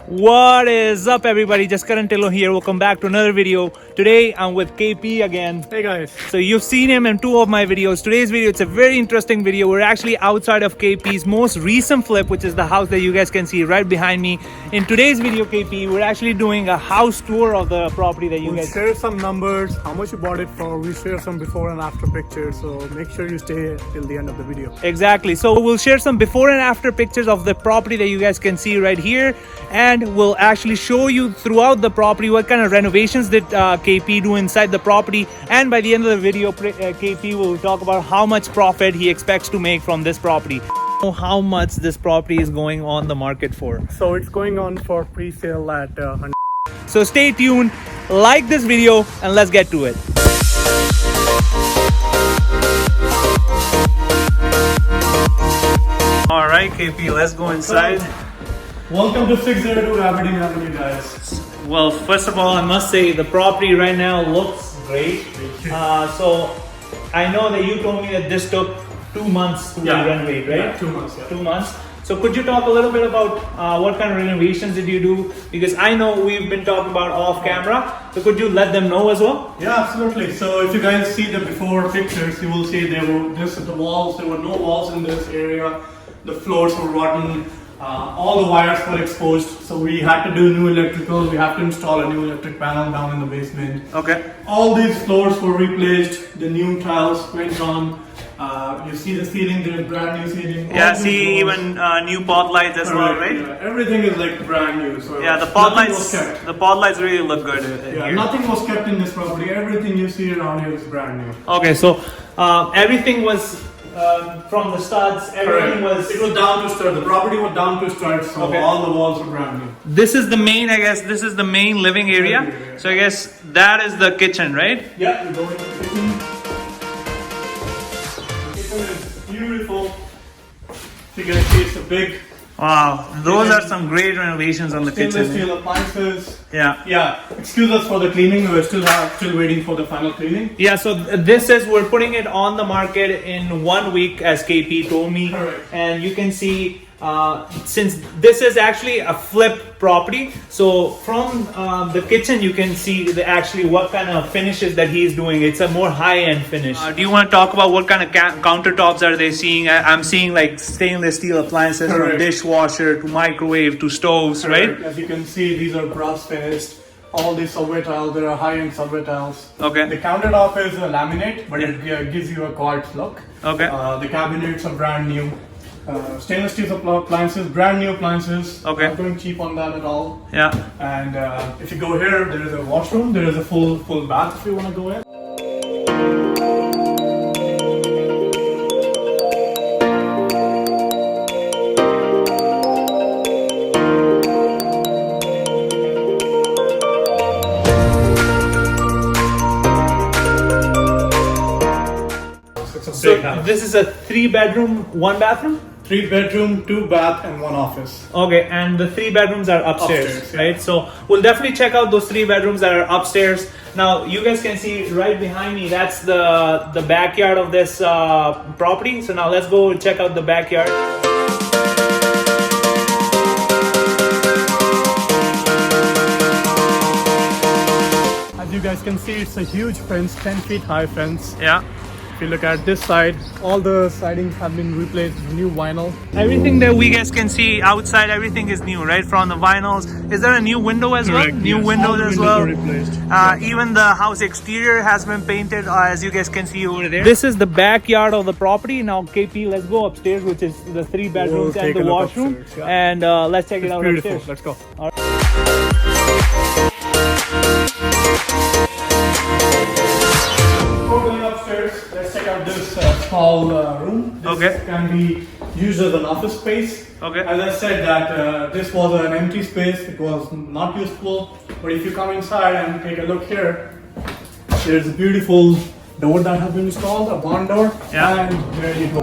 What is up, everybody? Just Karantillo here. Welcome back to another video. Today I'm with KP again. Hey guys. So you've seen him in two of my videos. Today's video, it's a very interesting video. We're actually outside of KP's most recent flip, which is the house that you guys can see right behind me. In today's video, KP, we're actually doing a house tour of the property that you guys share some numbers, how much you bought it for. We share some before and after pictures, so make sure you stay till the end of the video. Exactly. So we'll share some before and after pictures of the property that you guys can see right here, and we'll actually show you throughout the property what kind of renovations did KP do inside the property. And by the end of the video, KP will talk about how much profit he expects to make from this property. How much this property is going on the market for. So it's going on for pre-sale at 100. So stay tuned, like this video, and let's get to it. All right, KP, let's go inside. Welcome to 602 Aberdeen Avenue, guys. Well, first of all, I must say the property right now looks great. So I know that you told me that this took 2 months to renovate, right? Yeah, 2 months. Yeah. 2 months. So could you talk a little bit about what kind of renovations did you do? Because I know we've been talking about off camera. So could you let them know as well? Yeah, absolutely. So if you guys see the before pictures, you will see there were just the walls. There were no walls in this area. The floors were rotten. All the wires were exposed, so we had to do new electrical. We have to install a new electric panel down in the basement. Okay. All these floors were replaced. The new tiles went on. You see the ceiling, there is brand new ceiling. Yeah, see even new pod lights as well, right? Yeah, everything is like brand new. So yeah, the pod lights really look good yeah, here. nothing was kept in this property. Everything you see around here is brand new. Okay, so everything was from the studs, everything was... It was down to stud. The property was down to stud, so all the walls were brand new. This is the main, I guess, this is the main living area. So I guess that is the kitchen, right? Yeah, we go into the kitchen. The kitchen is beautiful. You can see it's a big... Wow, those are some great renovations on the kitchen. Stainless steel appliances. Yeah. Excuse us for the cleaning. We're still waiting for the final cleaning. Yeah, so this is, we're putting it on the market in 1 week, as KP told me. Correct. And you can see, since this is actually a flip property, so from the kitchen you can see actually what kind of finishes that he's doing. It's a more high-end finish. Do you want to talk about what kind of countertops are they seeing? I'm seeing like stainless steel appliances. Correct. From dishwasher to microwave to stoves. Correct. Right? As you can see, these are brass finished. All these subway tiles, there are high-end subway tiles. Okay. The countertop is a laminate, but it gives you a quartz look. Okay. The cabinets are brand new. Stainless steel appliances, brand new appliances. Okay. Not going cheap on that at all. Yeah. And if you go here, there is a washroom. There is a full bath if you want to go in. So this is a 3-bedroom, 1 bathroom? 3 bedroom, 2 bath, and 1 office. Okay, and the 3 bedrooms are upstairs, yeah. right? So we'll definitely check out those 3 bedrooms that are upstairs. Now you guys can see right behind me, that's the backyard of this property. So now let's go check out the backyard. As you guys can see, it's a huge fence, 10 feet high fence. Yeah. If you look at this side, all the sidings have been replaced with new vinyl. Everything that we guys can see outside, everything is new, right? From the vinyls. Is there a new window as well? New windows as well. Are replaced. Even the house exterior has been painted, as you guys can see over there. This is the backyard of the property. Now, KP, let's go upstairs, which is the 3 bedrooms and the washroom. Upstairs, yeah. And let's check it out Beautiful. upstairs. Let's go. All right. Before going upstairs, let's check out this small room. This can be used as an office space. Okay. As I said that this was an empty space. It was not useful. But if you come inside and take a look here, there's a beautiful door that has been installed, a barn door. Yeah. And there you go.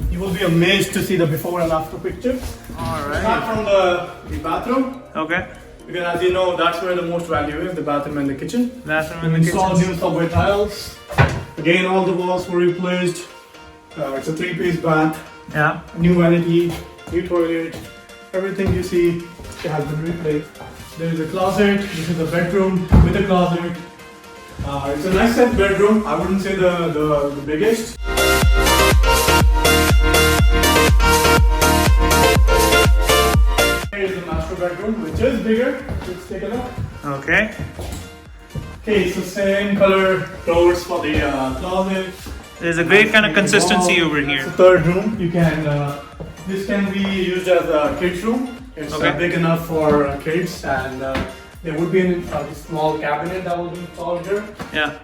You will be amazed to see the before and after pictures. All right. Start from the bathroom. Okay. Because as you know, that's where the most value is, the bathroom and the kitchen. Bathroom and the kitchen. Installed new subway tiles. Again, all the walls were replaced. It's a 3-piece bath. Yeah. New vanity. new toilet, everything you see has been replaced. There is a closet. This is a bedroom with a closet. It's a nice sized bedroom. I wouldn't say the biggest. Here is the master bedroom, which is bigger. Let's take a look. Okay. Okay, so same color doors for the closet. There's a great kind of consistency over That's here. the third room. You can this can be used as a kids room. It's big enough for kids, and there would be a small cabinet that will be installed here. Yeah.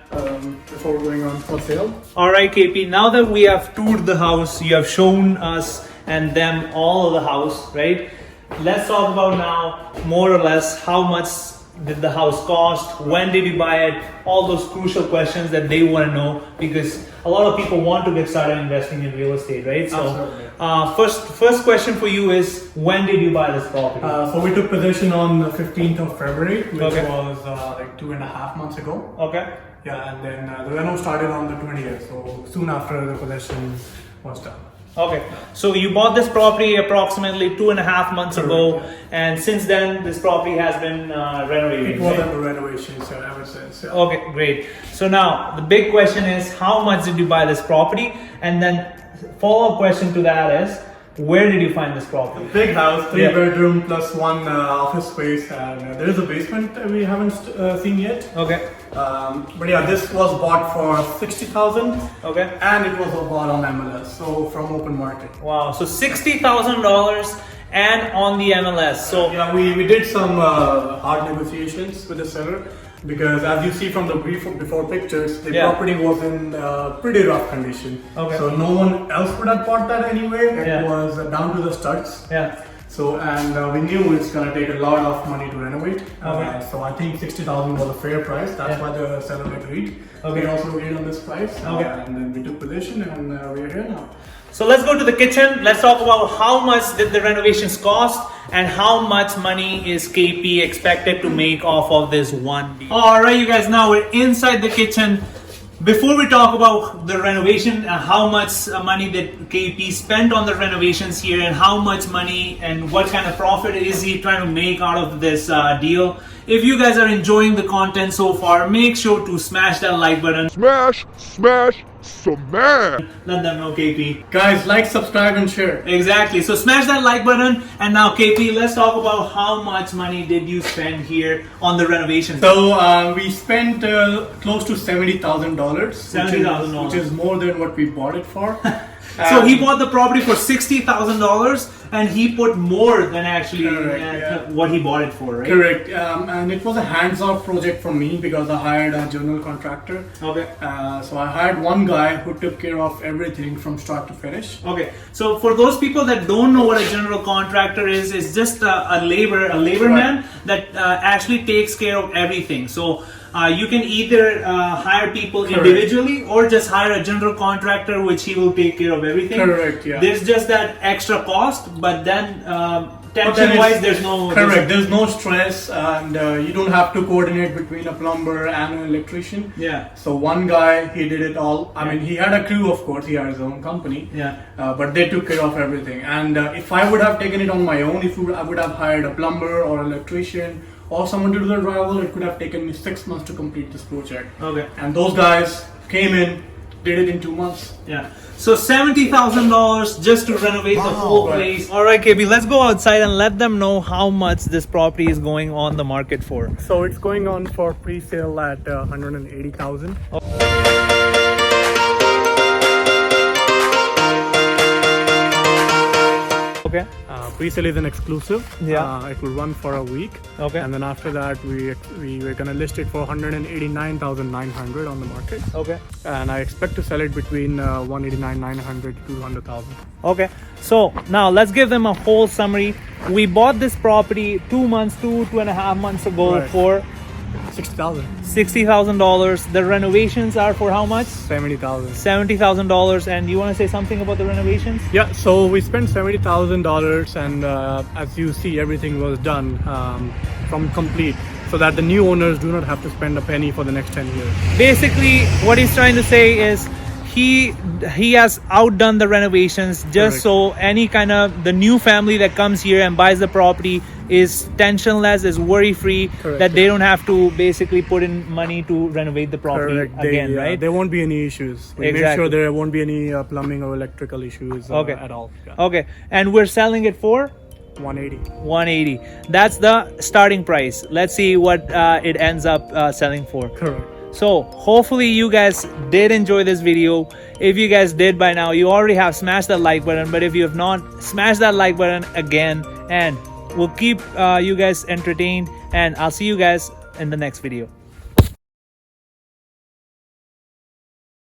Before going on for sale. All right, KP. Now that we have toured the house, you have shown us and them all of the house, right? Let's talk about now more or less how much did the house cost? When did you buy it? All those crucial questions that they want to know, because a lot of people want to get started investing in real estate, right? So, first question for you is, when did you buy this property? So we took possession on the 15th of February, which was like 2.5 months ago. Okay. Yeah, and then the reno started on the 20th, so soon after the possession was done. Okay, so you bought this property approximately 2.5 months ago, and since then this property has been renovated. It was under renovation, so ever since. Yeah. Okay, great. So now the big question is, how much did you buy this property? And then follow-up question to that is, where did you find this property? Big house, 3-bedroom plus 1 office space, and there is a basement that we haven't seen yet. Okay. But yeah, this was bought for 60,000. Okay. And it was bought on MLS, so from open market. Wow. So $60,000 and on the MLS. So yeah, we did some hard negotiations with the seller, because as you see from the before pictures, the property was in pretty rough condition. Okay. So no one else would have bought that anyway. It was down to the studs. Yeah. So, and we knew it's gonna take a lot of money to renovate. So I think 60,000 was a fair price. That's why the seller agreed. We also agreed on this price. And then we took possession, and we're here now. So let's go to the kitchen. Let's talk about how much did the renovations cost and how much money is KP expected to make off of this one deal. All right, you guys, now we're inside the kitchen. Before we talk about the renovation, how much money that KP spent on the renovations here, and how much money and what kind of profit is he trying to make out of this deal. If you guys are enjoying the content so far, make sure to smash that like button. Smash, smash, smash. Let them know, KP. Guys, like, subscribe, and share. Exactly. So smash that like button. And now, KP, let's talk about how much money did you spend here on the renovation. So we spent close to $70,000. $70,000, which is more than what we bought it for. So he bought the property for $60,000, and he put more than actually what he bought it for, right? Correct. And it was a hands-off project for me, because I hired a general contractor. Okay. So I hired one guy who took care of everything from start to finish. Okay. So for those people that don't know what a general contractor is, it's just a laborman that actually takes care of everything. So you can either hire people individually, or just hire a general contractor, which he will take care of everything. Correct, yeah. There's just that extra cost, but then tension-wise, there's no... Correct, there's no stress, and you don't have to coordinate between a plumber and an electrician. Yeah. So one guy, he did it all. I mean, he had a crew, of course, he had his own company. Yeah. But they took care of everything. And if I would have taken it on my own, I would have hired a plumber or electrician, or someone to do the drywall, it could have taken me 6 months to complete this project. Okay. And those guys came in, did it in 2 months. Yeah. So $70,000 just to renovate the whole place. All right, KB, let's go outside and let them know how much this property is going on the market for. So it's going on for pre-sale at $180,000. Okay. Pre-sale is an exclusive. Yeah. It will run for a week. Okay. And then after that, we're gonna list it for $189,900 on the market. Okay. And I expect to sell it between $189,900 to $200,000. Okay. So now let's give them a whole summary. We bought this property 2.5 months ago for $60,000. $60,000. The renovations are for how much? $70,000. $70,000. And you want to say something about the renovations? Yeah, so we spent $70,000, and as you see, everything was done from complete, so that the new owners do not have to spend a penny for the next 10 years. Basically, what he's trying to say is he has outdone the renovations just so any kind of the new family that comes here and buys the property is tensionless, is worry free, that they don't have to basically put in money to renovate the property again, right? There won't be any issues. We make sure there won't be any plumbing or electrical issues at all. Okay, and we're selling it for 180. That's the starting price. Let's see what it ends up selling for. Correct. So hopefully you guys did enjoy this video. If you guys did by now, you already have smashed that like button, but if you have not, smash that like button again, and we'll keep you guys entertained, and I'll see you guys in the next video.